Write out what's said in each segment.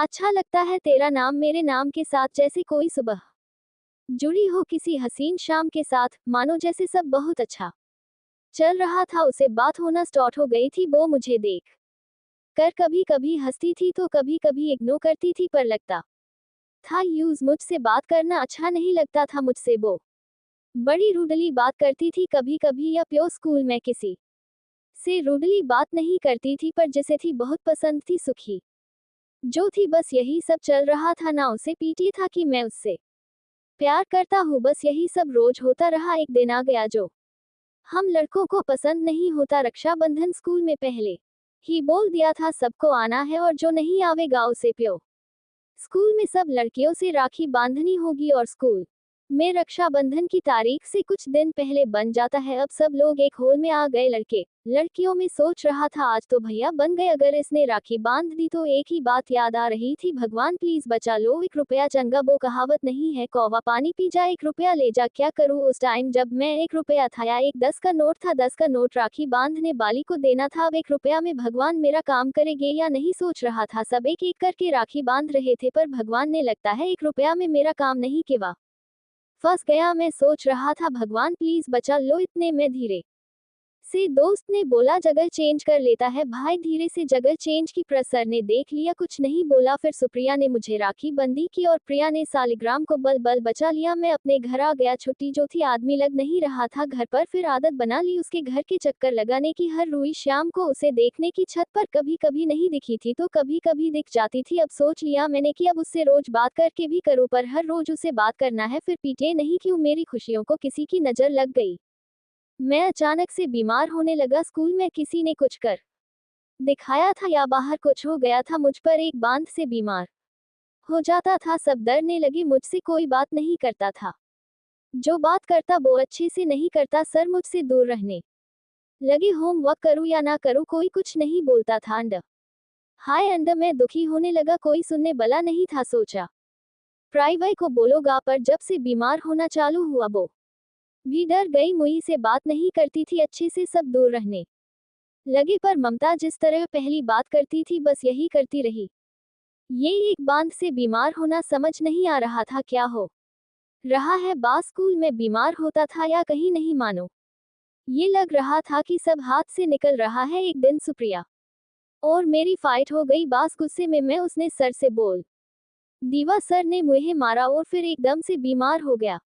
अच्छा लगता है तेरा नाम मेरे नाम के साथ, जैसे कोई सुबह जुड़ी हो किसी हसीन शाम के साथ, मानो जैसे सब बहुत अच्छा चल रहा था। उसे बात होना स्टार्ट हो गई थी, वो मुझे देख कर कभी कभी हंसती थी तो कभी कभी इग्नोर करती थी, पर लगता था यूज मुझसे बात करना अच्छा नहीं लगता था मुझसे। वो बड़ी रूडली बात करती थी कभी कभी, या प्यो स्कूल में किसी से रूडली बात नहीं करती थी, पर जिसे थी बहुत पसंद थी, सुखी जो थी, बस यही सब चल रहा था। ना उसे पीटी था कि मैं उससे प्यार करता हूँ, बस यही सब रोज होता रहा। एक दिन आ गया जो हम लड़कों को पसंद नहीं होता, रक्षाबंधन स्कूल में पहले ही बोल दिया था सबको आना है, और जो नहीं आवेगा उसे प्यो स्कूल में सब लड़कियों से राखी बांधनी होगी। और स्कूल में रक्षाबंधन की तारीख से कुछ दिन पहले बन जाता है। अब सब लोग एक होल में आ गए, लड़के लड़कियों में सोच रहा था आज तो भैया बन गए, अगर इसने राखी बांध दी तो। एक ही बात याद आ रही थी, भगवान प्लीज बचा लो, 1 रुपया चंगा, वो कहावत नहीं है कौवा पानी पी जा 1 रुपया ले जा। क्या करूँ उस टाइम जब मैं 1 रुपया था, या एक 10 का नोट था, 10 का नोट राखी बांधने वाली को देना था। अब 1 रुपया में भगवान मेरा काम करेंगे या नहीं, सोच रहा था। सब एक एक करके राखी बांध रहे थे, पर भगवान ने लगता है 1 रुपया में मेरा काम नहीं केवा फंस गया। मैं सोच रहा था भगवान प्लीज बचा लो, इतने में धीरे से दोस्त ने बोला जगह चेंज कर लेता है भाई। धीरे से जगह चेंज की, प्रसर ने देख लिया, कुछ नहीं बोला। फिर सुप्रिया ने मुझे राखी बंदी की और प्रिया ने सालिग्राम को बल बल बचा लिया। मैं अपने घर आ गया, छुट्टी जो थी आदमी लग नहीं रहा था घर पर। फिर आदत बना ली उसके घर के चक्कर लगाने की, हर रोई शाम को उसे देखने की। छत पर कभी कभी नहीं दिखी थी तो कभी कभी दिख जाती थी। अब सोच लिया मैंने कि अब उससे रोज बात करके भी करूँ, पर हर रोज उसे बात करना है, फिर पीटे नहीं क्यों मेरी खुशियों को किसी की नजर लग गई। मैं अचानक से बीमार होने लगा, स्कूल में किसी ने कुछ कर दिखाया था या बाहर कुछ हो गया था मुझ पर, एक बांध से बीमार हो जाता था। सब डरने लगे मुझसे, कोई बात नहीं करता था, जो बात करता वो अच्छे से नहीं करता। सर मुझसे दूर रहने लगे, होमवर्क करूँ या ना करूँ कोई कुछ नहीं बोलता था। हाय अंडर मैं दुखी होने लगा, कोई सुनने वाला नहीं था। सोचा प्राइवेट को बोलोगा, पर जब से बीमार होना चालू हुआ वो भी डर गई, मुझी से बात नहीं करती थी, अच्छे से सब दूर रहने लगे। पर ममता जिस तरह पहली बात करती थी बस यही करती रही। ये एक बांध से बीमार होना समझ नहीं आ रहा था क्या हो रहा है। बा स्कूल में बीमार होता था या कहीं नहीं, मानो ये लग रहा था कि सब हाथ से निकल रहा है। एक दिन सुप्रिया और मेरी फाइट हो गई, बास गुस्से में मैं उसने सर से बोल दीवा, सर ने मुझे मारा और फिर एकदम से बीमार हो गया।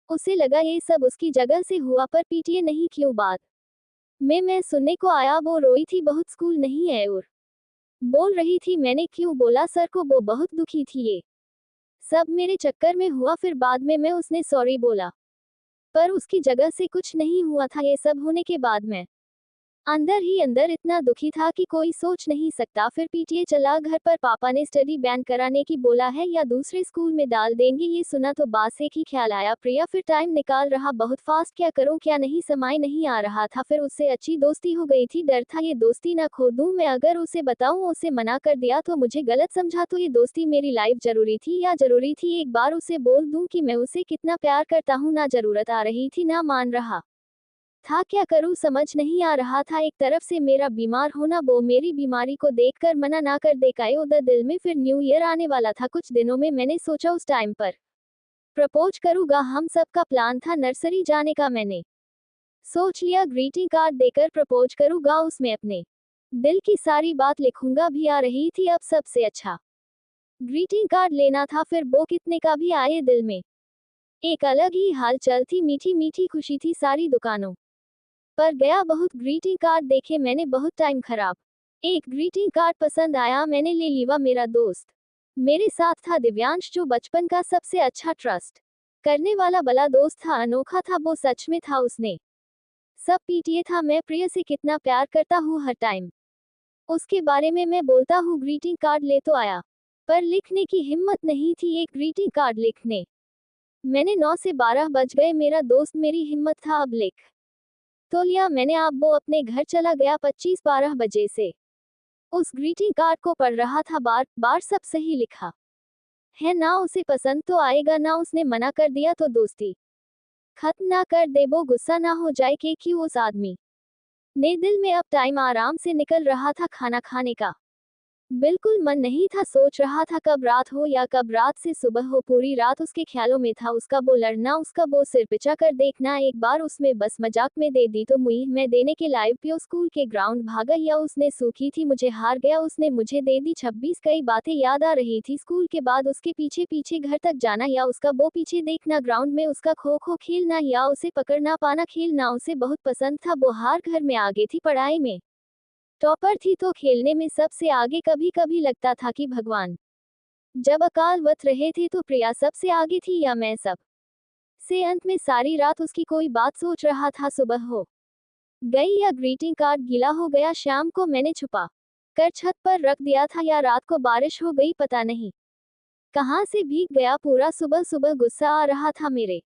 उसे लगा ये सब उसकी जगह से हुआ, पर पीटीए नहीं क्यों बात मैं सुनने को आया वो रोई थी बहुत, स्कूल नहीं है और बोल रही थी। मैंने क्यों बोला सर को, वो बहुत दुखी थी। ये सब मेरे चक्कर में हुआ, फिर बाद में मैं उसने सॉरी बोला, पर उसकी जगह से कुछ नहीं हुआ था। ये सब होने के बाद मैं अंदर ही अंदर इतना दुखी था कि कोई सोच नहीं सकता। फिर पीटीए चला घर पर, पापा ने स्टडी बैन कराने की बोला है या दूसरे स्कूल में डाल देंगे। ये सुना तो बास एक ही ख्याल आया, प्रिया। फिर टाइम निकाल रहा बहुत फास्ट, क्या करूं क्या नहीं समझ नहीं आ रहा था। फिर उससे अच्छी दोस्ती हो गई थी, डर था ये दोस्ती ना खो दूं मैं, अगर उसे बताऊं उसे मना कर दिया तो मुझे गलत समझा तो। ये दोस्ती मेरी लाइफ जरूरी थी या जरूरी थी एक बार उसे बोल दूं कि मैं उसे कितना प्यार करता हूं, ना जरूरत आ रही थी ना मान रहा था। क्या करूं समझ नहीं आ रहा था, एक तरफ से मेरा बीमार होना, वो मेरी बीमारी को देखकर मना ना कर दे काए उधर दिल में। फिर न्यू ईयर आने वाला था कुछ दिनों में, मैंने सोचा उस टाइम पर प्रपोज करूंगा। हम सबका प्लान था नर्सरी जाने का, मैंने सोच लिया ग्रीटिंग कार्ड देकर प्रपोज करूंगा, उसमें अपने दिल की सारी बात लिखूंगा भी। आ रही थी अब सबसे अच्छा ग्रीटिंग कार्ड लेना था, फिर वो कितने का भी आए, दिल में एक अलग ही हालचाल थी, मीठी मीठी खुशी थी। सारी दुकानों पर गया, बहुत ग्रीटिंग कार्ड देखे मैंने, बहुत टाइम खराब। एक ग्रीटिंग कार्ड पसंद आया, मैंने ले लिया। मेरा दोस्त मेरे साथ था दिव्यांश, जो बचपन का सबसे अच्छा ट्रस्ट करने वाला भला दोस्त था, अनोखा था वो सच में था। उसने सब पीटीए था, मैं प्रिय से कितना प्यार करता हूँ, हर टाइम उसके बारे में मैं बोलता हूँ। ग्रीटिंग कार्ड ले तो आया, पर लिखने की हिम्मत नहीं थी एक ग्रीटिंग कार्ड लिखने। मैंने 9 से 12 बज गए, मेरा दोस्त मेरी हिम्मत था अब लिख तो लिया मैंने। अब वो अपने घर चला गया 25-12 बजे से उस ग्रीटिंग कार्ड को पढ़ रहा था, बार बार सब सही लिखा है, ना उसे पसंद तो आएगा, ना उसने मना कर दिया तो दोस्ती खत्म ना कर दे, वो गुस्सा ना हो जाए कि क्यों उस आदमी ने दिल में। अब टाइम आराम से निकल रहा था खाना खाने का, बिल्कुल मन नहीं था, सोच रहा था कब रात हो या कब रात से सुबह हो, पूरी रात उसके ख्यालों में था। उसका वो लड़ना, उसका वो सिर पिचा कर देखना, एक बार उसमें बस मजाक में दे दी तो मुई मैं देने के लाइव पियो स्कूल के ग्राउंड भागा, या उसने सूखी थी मुझे हार गया उसने मुझे दे दी 26। कई बातें याद आ रही थी, स्कूल के बाद उसके पीछे पीछे घर तक जाना, या उसका वो पीछे देखना, ग्राउंड में उसका खो खो खेलना, या उसे पकड़ना पाना खेलना उसे बहुत पसंद था। वो हार घर में आगे थी, पढ़ाई में टॉपर थी तो खेलने में सबसे आगे। कभी कभी लगता था कि भगवान जब अकाल वत रहे थे तो प्रिया सबसे आगे थी या मैं सब से। अंत में सारी रात उसकी कोई बात सोच रहा था। सुबह हो गई या ग्रीटिंग कार्ड गीला हो गया, शाम को मैंने छुपा कर छत पर रख दिया था, या रात को बारिश हो गई पता नहीं कहां से भीग गया पूरा। सुबह सुबह गुस्सा आ रहा था मेरे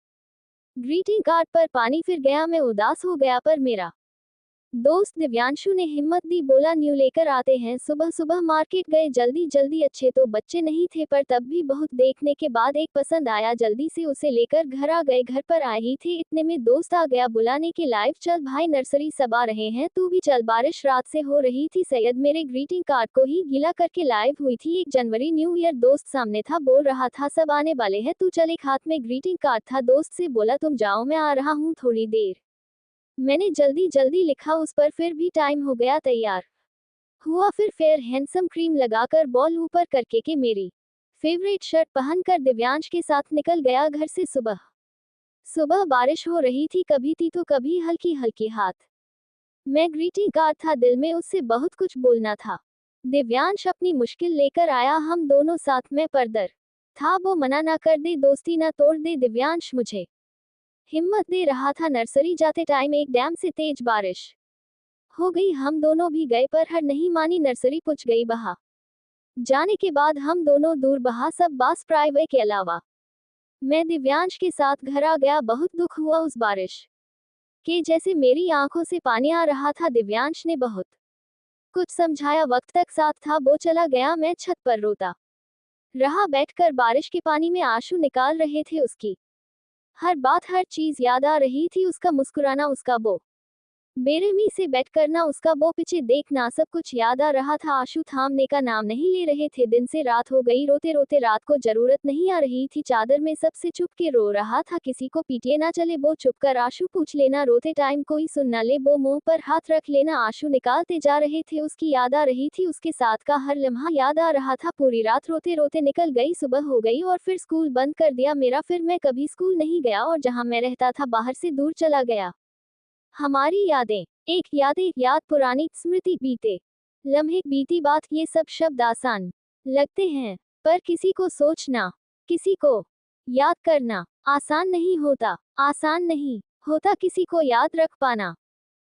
ग्रीटिंग कार्ड पर, पानी फिर गया, मैं उदास हो गया। पर मेरा दोस्त दिव्यांशु ने हिम्मत दी, बोला न्यू लेकर आते हैं। सुबह सुबह मार्केट गए जल्दी जल्दी, अच्छे तो बच्चे नहीं थे पर तब भी बहुत देखने के बाद एक पसंद आया, जल्दी से उसे लेकर घर आ गए। घर पर आए ही थे इतने में दोस्त आ गया बुलाने के लाइव, चल भाई नर्सरी सब आ रहे हैं, तू भी चल। बारिश रात से हो रही थी, सैयद मेरे ग्रीटिंग कार्ड को ही गीला करके लाइव हुई थी। 1 जनवरी न्यू ईयर, दोस्त सामने था बोल रहा था सब आने वाले हैं, तू चल। एक हाथ में ग्रीटिंग कार्ड था, दोस्त से बोला तुम जाओ मैं आ रहा हूँ थोड़ी देर। मैंने जल्दी जल्दी लिखा उस पर, फिर भी टाइम हो गया तैयार हुआ, फिर फेयर हैंडसम क्रीम लगाकर बॉल ऊपर करके के मेरी फेवरेट शर्ट पहनकर दिव्यांश के साथ निकल गया घर से। सुबह सुबह बारिश हो रही थी, कभी थी तो कभी हल्की हल्की, हाथ मैं ग्रीटिंग कार्ड था, दिल में उससे बहुत कुछ बोलना था। दिव्यांश अपनी मुश्किल लेकर आया, हम दोनों साथ में परदर था, वो मना ना कर दे, दोस्ती ना तोड़ दे, दिव्यांश मुझे हिम्मत दे रहा था। नर्सरी जाते टाइम एक डैम से तेज बारिश हो गई, हम दोनों भी गए पर हर नहीं मानी, नर्सरी पुछ गई बहा जाने के बाद हम दोनों दूर बहा, सब बास प्राइवे के अलावा। मैं दिव्यांश के साथ घर आ गया, बहुत दुख हुआ उस बारिश के, जैसे मेरी आंखों से पानी आ रहा था। दिव्यांश ने बहुत कुछ समझाया, वक्त तक साथ था, वो चला गया, मैं छत पर रोता रहा बैठकर, बारिश के पानी में आंसू निकाल रहे थे। उसकी हर बात हर चीज याद आ रही थी, उसका मुस्कुराना, उसका वो बेरहमी से बैठ करना, उसका वो पीछे देखना, सब कुछ याद आ रहा था। आंसू थामने का नाम नहीं ले रहे थे। दिन से रात हो गई, रोते रोते रात को जरूरत नहीं आ रही थी, चादर में सबसे चुप के रो रहा था, किसी को पीटिए ना चले, वो चुप कर आंसू पूछ लेना, रोते टाइम कोई सुन ना ले, वो मुंह पर हाथ रख लेना। आंसू निकालते जा रहे थे, उसकी याद आ रही थी, उसके साथ का हर लम्हा याद आ रहा था। पूरी रात रोते रोते निकल गई, सुबह हो गई और फिर स्कूल बंद कर दिया मेरा, फिर मैं कभी स्कूल नहीं गया और जहां मैं रहता था बाहर से दूर चला गया। हमारी यादें, एक यादें, याद पुरानी स्मृति, बीते लम्हे, बीती बात, ये सब शब्द आसान लगते हैं पर किसी को सोचना, किसी को याद करना आसान नहीं होता। आसान नहीं होता किसी को याद रख पाना,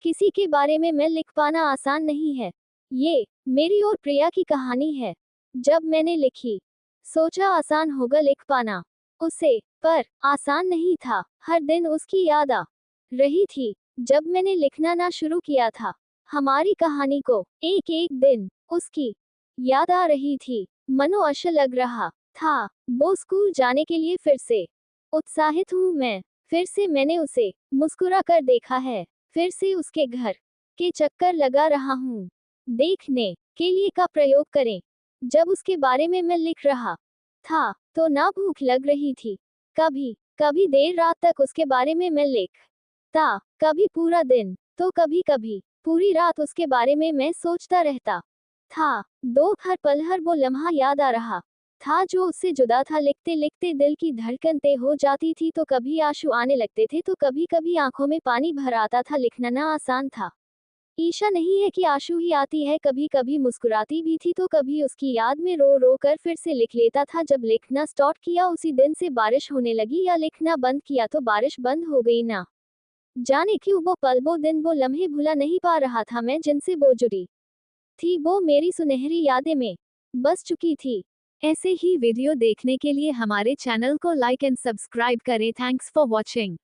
किसी के बारे में मैं लिख पाना आसान नहीं है। ये मेरी और प्रिया की कहानी है। जब मैंने लिखी सोचा आसान होगा लिख पाना उसे, पर आसान नहीं था। हर दिन उसकी याद आ रही थी जब मैंने लिखना ना शुरू किया था। हमारी कहानी को एक एक दिन उसकी याद आ रही थी, मनो अच्छा लग रहा था। वो स्कूल जाने के लिए फिर से उत्साहित हूँ मैं, फिर से मैंने उसे मुस्कुरा कर देखा है, फिर से उसके घर के चक्कर लगा रहा हूँ। देखने के लिए का प्रयोग करें। जब उसके बारे में मैं लिख रहा था तो ना भूख लग रही थी, कभी कभी देर रात तक उसके बारे में मैं लिखता, कभी पूरा दिन तो कभी कभी पूरी रात उसके बारे में मैं सोचता रहता था। दो हर पल हर वो लम्हा याद आ रहा था जो उससे जुदा था। लिखते लिखते दिल की धड़कन तेज हो जाती थी, तो कभी आंसू आने लगते थे तो कभी कभी आंखों में पानी भर आता था। लिखना ना आसान था, ईशा नहीं है कि आंसू ही आती है, कभी कभी मुस्कुराती भी थी तो कभी उसकी याद में रो रो कर फिर से लिख लेता था। जब लिखना स्टार्ट किया उसी दिन से बारिश होने लगी, या लिखना बंद किया तो बारिश बंद हो गई। ना जाने क्यों वो पल, वो दिन, वो लम्हे भुला नहीं पा रहा था मैं, जिनसे वो जुड़ी थी, वो मेरी सुनहरी यादें में बस चुकी थी। ऐसे ही वीडियो देखने के लिए हमारे चैनल को लाइक एंड सब्सक्राइब करें। Thanks for watching.